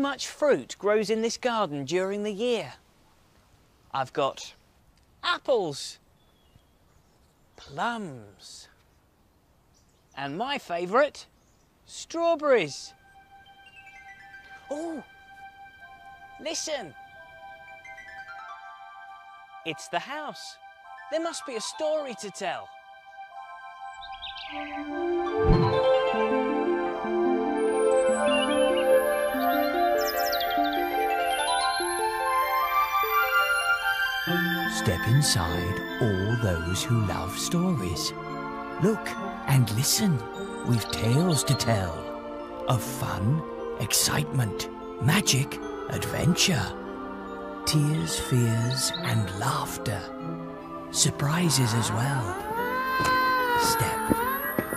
much fruit grows in this garden during the year? I've got apples, plums, and my favourite, strawberries. Oh, listen. It's the house. There must be a story to tell. Step inside, all those who love stories. Look and listen, we've tales to tell of fun, excitement, magic, adventure, tears, fears and laughter, surprises as well. Step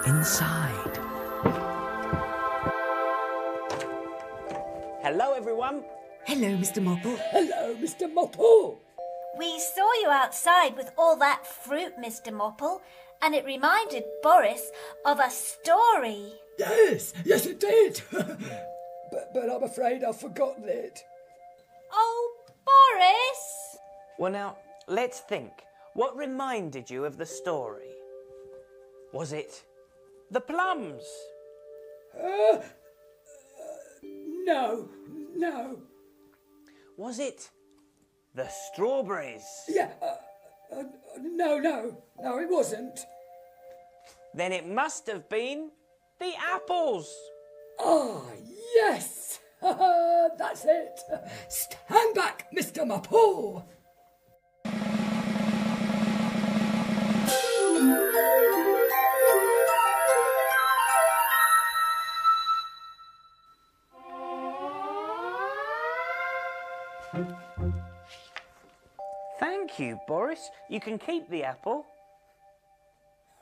inside. Hello, everyone. Hello, Mr Mopple. Hello, Mr Mopple. We saw you outside with all that fruit, Mr Mopple, and it reminded Boris of a story. Yes, it did. but I'm afraid I've forgotten it. Oh, Boris! Well, now, let's think. What reminded you of the story? Was it the plums? No. Was it the strawberries? Yeah, no, it wasn't. Then it must have been the apples. Ah, yes, that's it. Stand back, Mr Mopple. Thank you, Boris. You can keep the apple.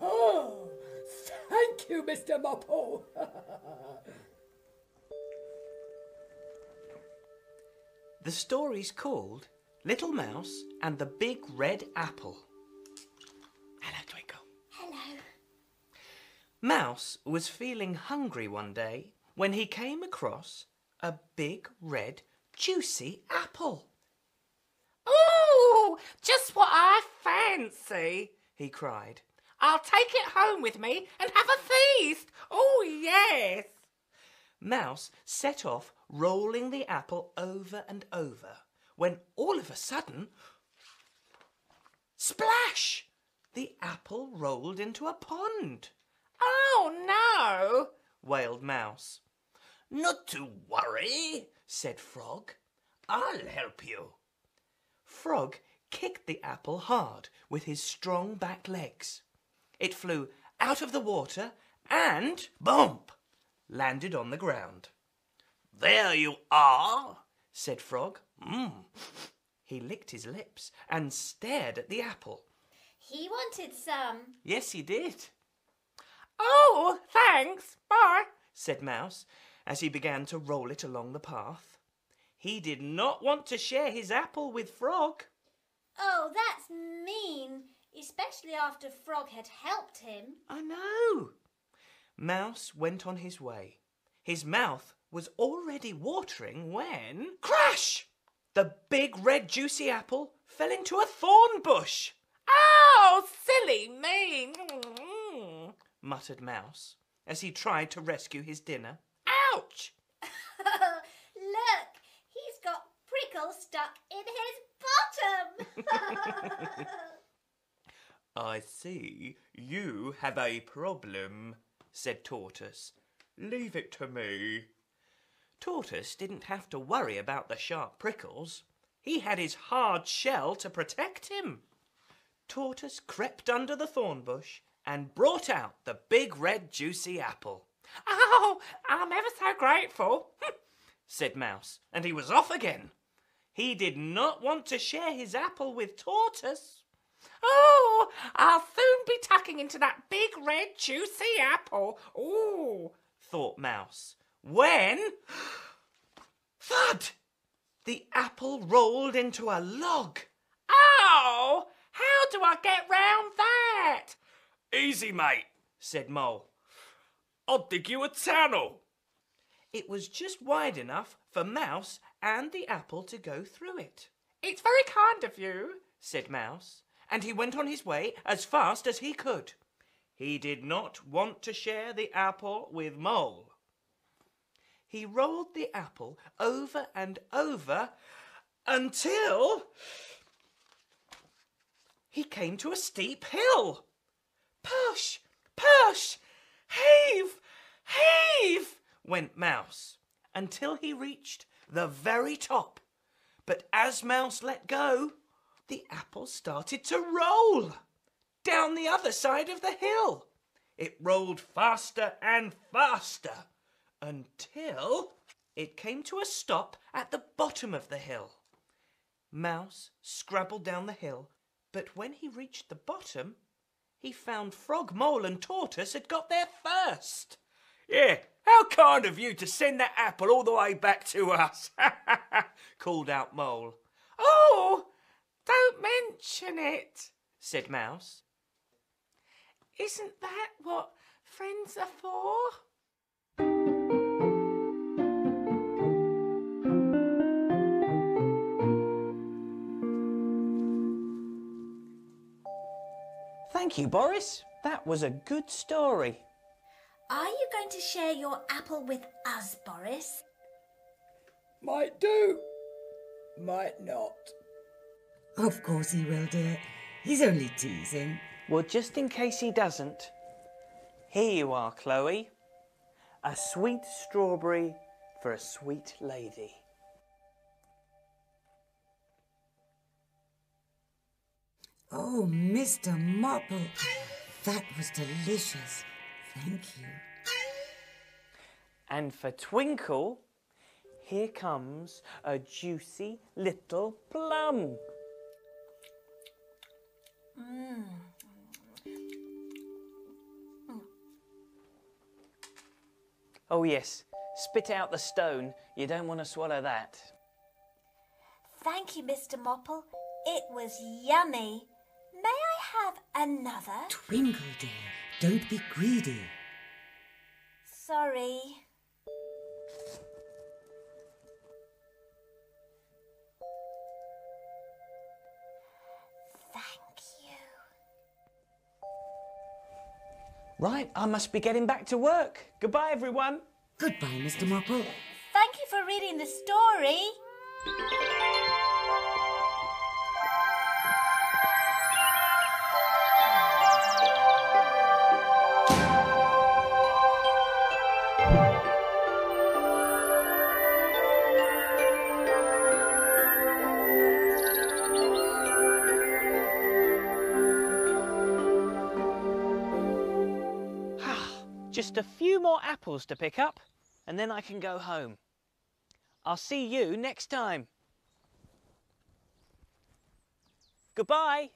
Oh, thank you, Mr Mopple. The story's called Little Mouse and the Big Red Apple. Hello, Twinkle. Hello. Mouse was feeling hungry one day when he came across a big, red, juicy apple. "Ooh, just what I fancy," he cried. "I'll take it home with me and have a feast. Oh, yes." Mouse set off rolling the apple over and over when all of a sudden, splash! The apple rolled into a pond. "Oh, no," wailed Mouse. "Not to worry," said Frog. "I'll help you." Frog kicked the apple hard with his strong back legs. It flew out of the water and, bump, landed on the ground. "There you are," said Frog. He licked his lips and stared at the apple. He wanted some. Yes, he did, "Oh, thanks. Bye," said Mouse as he began to roll it along the path. He did not want to share his apple with Frog. Oh, that's mean, especially after Frog had helped him. I know. Mouse went on his way. His mouth was already watering when... Crash! The big red juicy apple fell into a thorn bush. "Oh, silly me," muttered Mouse as he tried to rescue his dinner. "Ouch." Look, he's got prickles stuck in his bottom. "I see you have a problem," said Tortoise. "Leave it to me." Tortoise didn't have to worry about the sharp prickles. He had his hard shell to protect him. Tortoise crept under the thorn bush and brought out the big red juicy apple. "Oh, I'm ever so grateful," said Mouse, and he was off again. He did not want to share his apple with Tortoise. "Oh, I'll soon be tucking into that big red juicy apple. Ooh," thought Mouse, when... thud! The apple rolled into a log. "Oh, how do I get round that?" "Easy, mate," said Mole. "I'll dig you a tunnel." It was just wide enough for Mouse and the apple to go through it. It's very kind of you, said Mouse, and he went on his way as fast as he could. He did not want to share the apple with Mole. He rolled the apple over and over until he came to a steep hill. Push, push, heave, heave, went Mouse, until he reached the very top. But as Mouse let go, the apple started to roll down the other side of the hill. It rolled faster and faster until it came to a stop at the bottom of the hill. Mouse scrabbled down the hill, but when he reached the bottom, he found Frog, Mole and Tortoise had got there first. Yeah, how kind of you to send that apple all the way back to us, called out Mole. Oh, don't mention it, said Mouse. Isn't that what friends are for? Thank you, Boris. That was a good story. Are you going to share your apple with us, Boris? Might do, might not. Of course he will, dear. He's only teasing. Well, just in case he doesn't, here you are, Chloe. A sweet strawberry for a sweet lady. Oh, Mr Mopple, that was delicious. Thank you. And for Twinkle, here comes a juicy little plum. Oh yes, spit out the stone. You don't want to swallow that. Thank you, Mr Mopple. It was yummy. May I have another? Twinkle, dear, don't be greedy. Sorry. Thank you. Right, I must be getting back to work. Goodbye, everyone. Goodbye, Mr Mopple. Thank you for reading the story. Just a few more apples to pick up, and then I can go home. I'll see you next time. Goodbye.